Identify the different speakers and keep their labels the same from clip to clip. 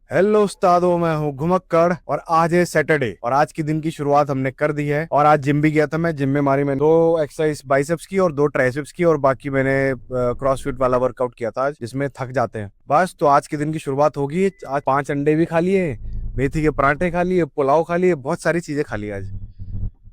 Speaker 1: Hello उस्तादो, मैं हूँ घुमक्कड़ और आज है सैटरडे और आज की दिन की शुरुआत हमने कर दी है। और आज जिम भी गया था मैं। जिम में मारी मैंने 2 एक्सरसाइज बाइसेप्स की और 2 ट्राइसेप्स की और बाकी मैंने क्रॉसफिट वाला वर्कआउट किया था आज, जिसमें थक जाते हैं। बस तो आज की दिन की शुरुआत होगी। आज 5 अंडे भी खा लिए, मेथी के पराठे खा लिए, पुलाव खा लिए, बहुत सारी चीजें खा ली आज।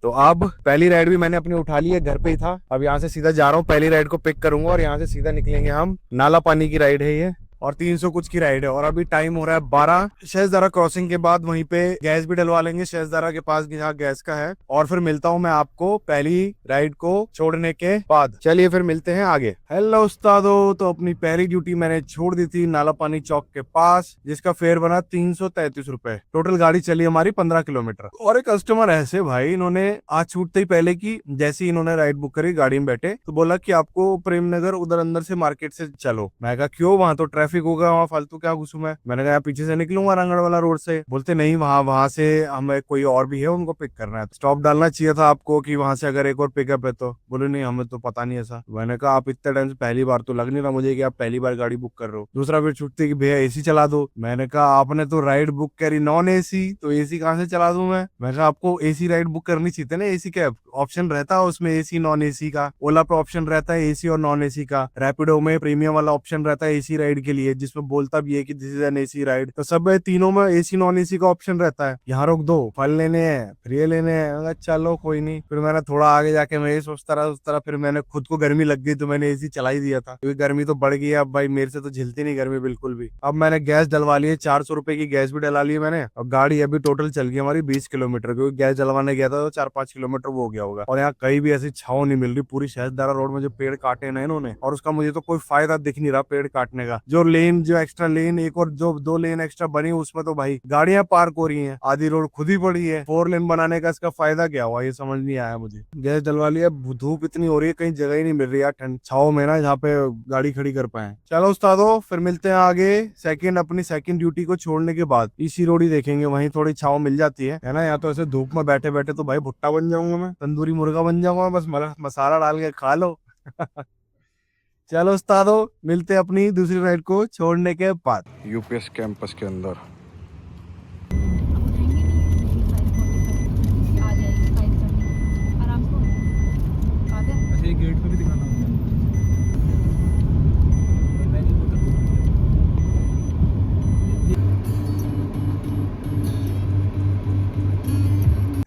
Speaker 1: तो अब पहली राइड भी मैंने अपनी उठा ली है, घर पे ही था। अब यहाँ से सीधा जा रहा हूँ, पहली राइड को पिक करूंगा और यहाँ से सीधा निकलेंगे हम। नाला पानी की राइड है ये और 300 कुछ की राइड है। और अभी टाइम हो रहा है 12। शहजदारा क्रॉसिंग के बाद वहीं पे गैस भी डलवा लेंगे, शहजदारा के पास जहाँ गैस का है। और फिर मिलता हूँ मैं आपको पहली राइड को छोड़ने के बाद। चलिए फिर मिलते हैं आगे। हेलो उस्तादो, तो अपनी पहली ड्यूटी मैंने छोड़ दी थी नाला पानी चौक के पास, जिसका फेयर बना 333 रुपए। टोटल गाड़ी चली हमारी 15 किलोमीटर। और एक कस्टमर ऐसे भाई, इन्होंने आज छूटते ही पहले की जैसे ही इन्होंने राइड बुक करी, गाड़ी में बैठे तो बोला कि आपको प्रेम नगर उधर अंदर से मार्केट से चलो। मैं कहा क्यों, वहां तो ट्रैफिक होगा, वहां फालतू क्या घुसूं मैं। मैंने कहा पीछे से निकलूंगा रंगड़ वाला रोड से। बोलते नहीं, वहां वहां से हमें कोई और भी है, उनको पिक करना है। स्टॉप डालना चाहिए था आपको कि वहां से अगर एक और पिकअप है तो। बोले नहीं, हमें तो पता नहीं ऐसा। मैंने कहा आप इतने टाइम से पहली बार तो लग नहीं रहा मुझे कि आप पहली बार गाड़ी बुक कर रहे हो। दूसरा फिर छुट्टी की भैया एसी चला दो। मैंने कहा आपने तो राइड बुक करी नॉन एसी, तो एसी कहाँ से चला दूं मैं कहा आपको एसी राइड बुक करनी चाहिए ना। एसी कैब ऑप्शन रहता है उसमें, एसी नॉन एसी का। ओला पे ऑप्शन रहता है एसी और नॉन एसी का। रैपिडो में प्रीमियम वाला ऑप्शन रहता है एसी राइड के लिए, जिसमें बोलता भी है कि this is an AC ride. तो सब तीनों में एसी नॉन एसी का ऑप्शन रहता है। यहाँ रोक दो, फल लेने हैं, फिर ये लेने हैं। मैं कहा, चलो कोई नहीं। फिर मैंने थोड़ा आगे जाके मैं ये सोचता रहा फिर मैंने खुद को गर्मी लग गई तो मैंने एसी चला ही दिया था, क्योंकि गर्मी तो बढ़ गई है अब भाई, मेरे से तो झिलती नहीं गर्मी बिल्कुल भी। अब मैंने गैस डलवा ली है, 400 रुपए की गैस भी डला ली है मैंने। और गाड़ी अभी टोटल चल गई हमारी 20 किलोमीटर, क्योंकि गैस डलवाने गया था तो 4-5 किलोमीटर वो हो गया होगा। और यहाँ कहीं भी ऐसी छाव नहीं मिल रही। पूरी शहदारा रोड में जो पेड़ काटे ना इन्होंने, और उसका मुझे तो कोई फायदा दिख नहीं रहा पेड़ काटने का। जो लेन, जो एक्स्ट्रा लेन एक और जो 2 लेन एक्स्ट्रा बनी उसमें तो भाई गाड़ियां पार्क हो रही हैं, आधी रोड खुद ही पड़ी है। 4 लेन बनाने का इसका फायदा क्या हुआ, ये समझ नहीं आया मुझे। गैस डलवा लिया, धूप इतनी हो रही है, कहीं जगह ही नहीं मिल रही यार ठंड छाव में ना, जहाँ पे गाड़ी खड़ी कर पाए। चलो उस्तादो, फिर मिलते हैं आगे। अपनी सेकंड ड्यूटी को छोड़ने के बाद इसी रोड ही देखेंगे, वहीं थोड़ी छाव मिल जाती है ना। या तो ऐसे धूप में बैठे बैठे तो भाई भुट्टा बन जाऊंगा मैं, तंदूरी मुर्गा बन जाऊंगा, बस मसाला डाल के खा लो। चलो उस्तादो, मिलते हैं अपनी दूसरी राइड को छोड़ने के बाद यूपीएस कैंपस के अंदर।
Speaker 2: अच्छा, ये गेट पे भी दिखाना होता है।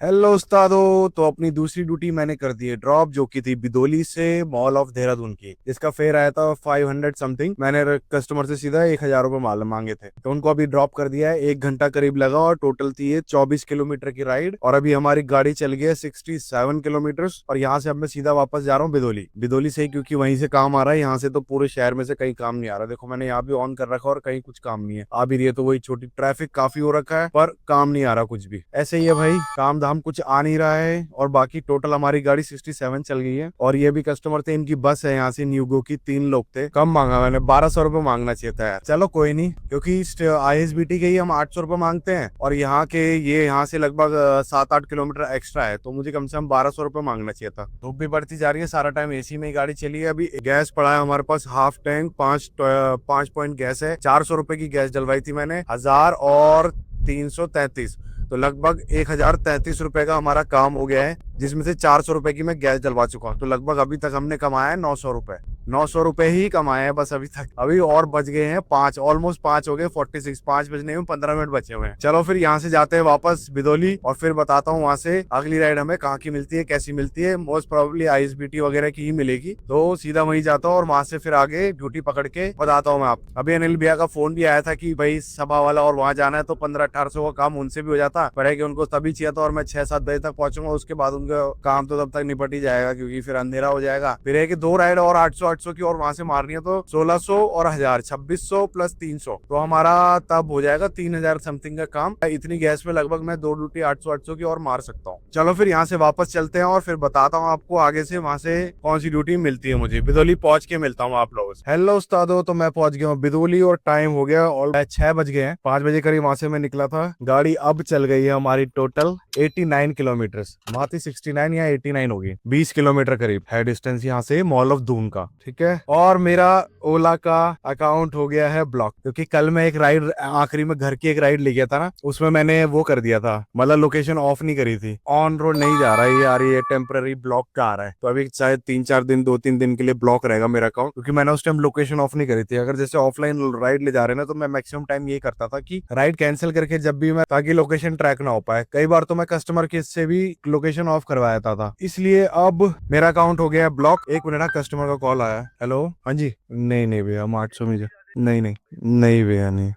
Speaker 1: हेलो उस्तादो, तो अपनी दूसरी ड्यूटी मैंने कर दी है ड्रॉप, जो की थी बिदोली से मॉल ऑफ देहरादून की, जिसका फेयर आया था 500 समथिंग। मैंने कस्टमर से सीधा 1000 रुपए मांगे थे, तो उनको अभी ड्रॉप कर दिया है। 1 घंटा करीब लगा और टोटल थी ये 24 किलोमीटर की राइड। और अभी हमारी गाड़ी चल गई है 67 किलोमीटर। और यहाँ से अब मैं सीधा वापस जा रहा हूँ बिदोली से, क्योंकि वहीं से काम आ रहा है। यहाँ से तो पूरे शहर में से कहीं काम नहीं आ रहा। देखो मैंने यहाँ भी ऑन कर रखा और कहीं कुछ काम नहीं है। आ भी रही है तो वही छोटी ट्रैफिक काफी हो रखा है, पर काम नहीं आ रहा कुछ भी। ऐसे ही है भाई, काम धाम कुछ आ नहीं रहा है। और बाकी टोटल हमारी गाड़ी 67 चल गई है। और ये भी कस्टमर थे, इनकी बस है यहाँ से न्यूगो की, 3 लोग थे। कम मांगा मैंने, 1200 रुपए मांगना चाहिए था यार। चलो कोई नहीं, क्योंकि आईएसबीटी के ही हम 800 रुपए मांगते हैं और यहाँ के ये यहाँ से लगभग 7-8 किलोमीटर एक्स्ट्रा है, तो मुझे कम से कम 1200 रुपए मांगना चाहिए था। धूप भी बढ़ती जा रही है, सारा टाइम एसी में ही गाड़ी चली है। अभी गैस पड़ा है हमारे पास हाफ टैंक, 5 पॉइंट गैस है। 400 रुपए की गैस डलवाई थी मैंने, 1000 और 333, तो लगभग 1033 रुपए का हमारा काम हो गया है, जिसमें से 400 रुपए की मैं गैस डलवा चुका हूँ। तो लगभग अभी तक हमने कमाया है 900 रुपए। 900 रुपए ही कमाए हैं बस अभी तक। अभी और बच गए हैं 5, ऑलमोस्ट 5 हो गए, 46, 5 बजने में 15 मिनट बचे हुए हैं। चलो फिर यहाँ से जाते हैं वापस बिदोली, और फिर बताता हूँ वहां से अगली राइड हमें कहाँ की मिलती है, कैसी मिलती है। मोस्ट प्रोबेबली आईएसबीटी वगैरह की ही मिलेगी, तो सीधा वहीं जाता हूँ और वहां से फिर आगे ड्यूटी पकड़ के बताता हूँ मैं आप। अभी अनिल भैया का फोन भी आया था कि भाई सभा वाला और वहां जाना है, तो 1500-1800 का काम उनसे भी हो जाता, पर है कि उनको तभी चाहिए था। और मैं 6-7 बजे तक पहुंचूंगा, उसके बाद उनका काम तो तब तक निपट ही जाएगा, क्योंकि फिर अंधेरा हो जाएगा। फिर है कि 2 राइड और 800-800 की और वहां से मारनी है, तो 1600 और 1000, 2600 प्लस 300, तो हमारा तब हो जाएगा 3000 समथिंग का काम। इतनी गैस में लगभग मैं 2 ड्यूटी 800-800 की और मार सकता हूँ। चलो फिर यहाँ से वापस चलते हैं और फिर बताता हूँ आपको आगे से वहां से कौन सी ड्यूटी मिलती है मुझे। बिदोली पहुंच के मिलता हूँ आप लोगों से। हेलो उस्तादो, तो मैं पहुंच गया हूँ बिदोली और टाइम हो गया और 6 बज गए हैं। 5 बजे करीब वहां से मैं निकला था। गाड़ी अब चल गई है हमारी टोटल 89 किलोमीटर। वहां थी 69 या 89 होगी, 20 किलोमीटर करीब है डिस्टेंस यहाँ से मॉल ऑफ दून का। ठीक है। और मेरा ओला का अकाउंट हो गया है ब्लॉक, क्योंकि कल मैं एक राइड आखिरी में घर की एक राइड ले गया था ना, उसमें मैंने वो कर दिया था, मतलब लोकेशन ऑफ नहीं करी थी। ऑन रोड नहीं जा रहा है ये, आ रही है टेम्पररी ब्लॉक का आ रहा है, तो अभी शायद 3-4 दिन 2-3 दिन के लिए ब्लॉक रहेगा मेरा अकाउंट, क्योंकि मैंने उस टाइम लोकेशन ऑफ नहीं करी थी। अगर जैसे ऑफलाइन राइड ले जा रहे हैं ना, तो मैं मैक्सिमम टाइम ये करता था कि राइड कैंसिल करके जब भी मैं, ताकि लोकेशन ट्रैक ना हो पाए। कई बार तो मैं कस्टमर केस से भी लोकेशन ऑफ करवाया था, इसलिए अब मेरा अकाउंट हो गया है ब्लॉक। एक मिनट, कस्टमर का कॉल आया है। हेलो, हाँ जी। नहीं नहीं भैया, हम 800 में नहीं नहीं नहीं भैया, नहीं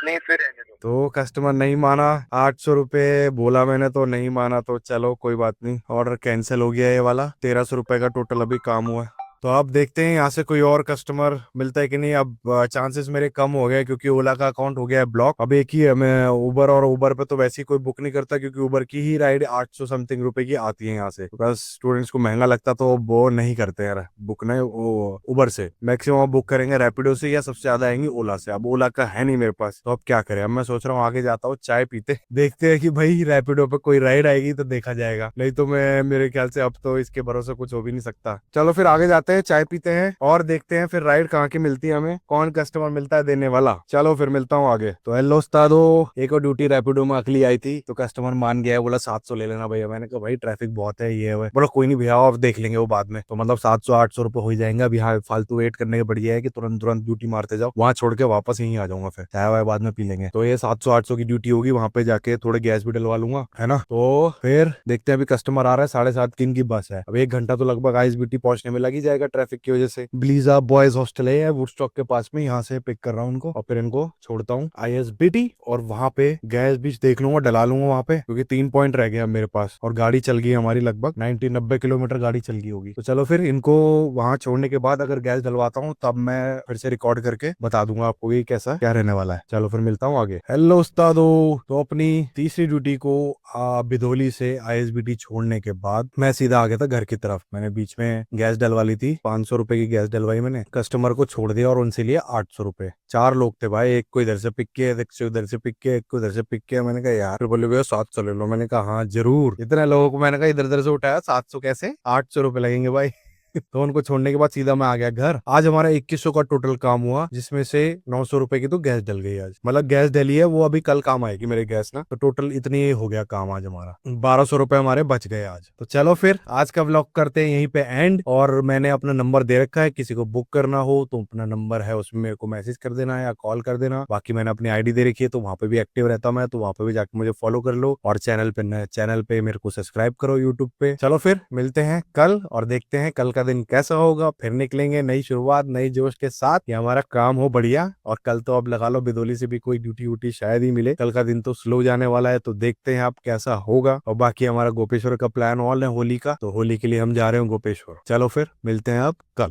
Speaker 1: नहीं, फिर रहने दो। तो कस्टमर नहीं माना, 800 रुपये बोला मैंने तो नहीं माना, तो चलो कोई बात नहीं, ऑर्डर कैंसिल हो गया ये वाला। 1300 रुपये का टोटल अभी काम हुआ है। तो अब देखते हैं यहाँ से कोई और कस्टमर मिलता है कि नहीं। अब चांसेस मेरे कम हो गए, क्योंकि ओला का अकाउंट हो गया है ब्लॉक। अब एक ही है, मैं उबर, और उबर पे तो वैसे ही कोई बुक नहीं करता, क्योंकि उबर की ही राइड 800 समथिंग रुपए की आती है यहाँ से, बिकॉज स्टूडेंट्स को महंगा लगता, तो वो नहीं करते यार बुक ना वो उबर से। मैक्सिमम बुक करेंगे रैपिडो से, या सबसे ज्यादा आएंगी ओला से। अब ओला का है नहीं मेरे पास, तो अब क्या करें। अब मैं सोच रहा हूँ आगे जाता हूँ, चाय पीते, देखते हैं कि भाई रैपिडो पे कोई राइड आएगी तो देखा जाएगा, नहीं तो मैं, मेरे ख्याल से अब तो इसके भरोसे कुछ हो भी नहीं सकता। चलो फिर आगे जाते हैं, चाय पीते हैं और देखते हैं फिर राइड कहाँ की मिलती है हमें, कौन कस्टमर मिलता है देने वाला। चलो फिर मिलता हूँ आगे। तो हेलो उस्तादो, एक और ड्यूटी रैपिडो में अगली आई थी, तो कस्टमर मान गया है, बोला 700 ले लेना भैया। मैंने कहा भाई ट्रैफिक बहुत है, ये है। बोला कोई नहीं भैया, आप देख लेंगे वो बाद में। तो मतलब 700-800 रुपये हो ही जाएंगे। अभी हाँ, फालतू वेट करने के बढ़िया है कि तुरंत तुरंत ड्यूटी मारते जाओ, वहां छोड़ के वापस यहीं आ जाऊंगा, फिर चाय वाय बाद में पी लेंगे। तो ये 700-800 की ड्यूटी होगी, वहां पे जाके थोड़े गैस भी डलवा लूंगा, है ना। तो फिर देखते हैं, अभी कस्टमर आ रहा है, 7:30 की इनकी बस है। अब 1 घंटा तो लगभग आईएसबीटी पहुंचने में लग ही जाएगा ट्रैफिक की वजह से। ब्लीजा बॉयज हॉस्टल है वुडस्टॉक के पास में, यहाँ से पिक कर रहा हूँ उनको और फिर इनको छोड़ता हूँ आईएसबीटी, और वहां पे गैस भी देख लूंगा, डला लूंगा वहां पे, क्योंकि 3 पॉइंट रह गया मेरे पास, और गाड़ी चल गई हमारी लगभग 90-90 किलोमीटर गाड़ी चल गई होगी। तो चलो फिर इनको वहां छोड़ने के बाद अगर गैस डलवाता हूँ, तब मैं फिर से रिकॉर्ड करके बता दूंगा आपको ये कैसा क्या रहने वाला है। चलो फिर मिलता हूँ आगे। हेलो उस्तादो, तो अपनी तीसरी ड्यूटी को बिदोली से आईएसबीटी छोड़ने के बाद मैं सीधा आ गया था घर की तरफ। मैंने बीच में गैस डलवा ली थी, 500 रुपए की गैस डलवाई मैंने, कस्टमर को छोड़ दिया और उनसे लिए 800 रुपए। 4 लोग थे भाई, एक को इधर से पिक किया, एक को इधर से पिक किया, एक को इधर से पिक किया। मैंने कहा यार, फिर बोले भैया 700 ले लो। मैंने कहा हाँ जरूर। इतने लोगों को मैंने कहा इधर उधर से उठाया, 700 कैसे, 800 रुपए लगेंगे भाई। तो उनको छोड़ने के बाद सीधा मैं आ गया घर। आज हमारा 2100 का टोटल काम हुआ, जिसमें से 900 रुपए की तो गैस डल गई आज, मतलब गैस डली है, वो अभी कल काम आएगी मेरे गैस ना। तो टोटल इतनी हो गया काम आज हमारा, 1200 रुपए हमारे बच गए आज। तो चलो फिर आज का व्लॉग करते हैं यहीं पे एंड। और मैंने अपना नंबर दे रखा है, किसी को बुक करना हो तो अपना नंबर है, उसमें मेरे को मैसेज कर देना या कॉल कर देना। बाकी मैंने अपनी आईडी दे रखी है, तो वहां पे भी एक्टिव रहता मैं, तो वहां पे भी जाके मुझे फॉलो कर लो, और चैनल पे मेरे को सब्सक्राइब करो यूट्यूब पे। चलो फिर मिलते हैं कल, और देखते हैं कल का दिन कैसा होगा। फिर निकलेंगे नई शुरुआत नई जोश के साथ, ये हमारा काम हो बढ़िया। और कल तो अब लगा लो बिदोली से भी कोई ड्यूटी वूटी शायद ही मिले, कल का दिन तो स्लो जाने वाला है, तो देखते हैं आप कैसा होगा। और बाकी हमारा गोपेश्वर का प्लान ऑल है होली का, तो होली के लिए हम जा रहे हैं गोपेश्वर। चलो फिर मिलते हैं अब कल।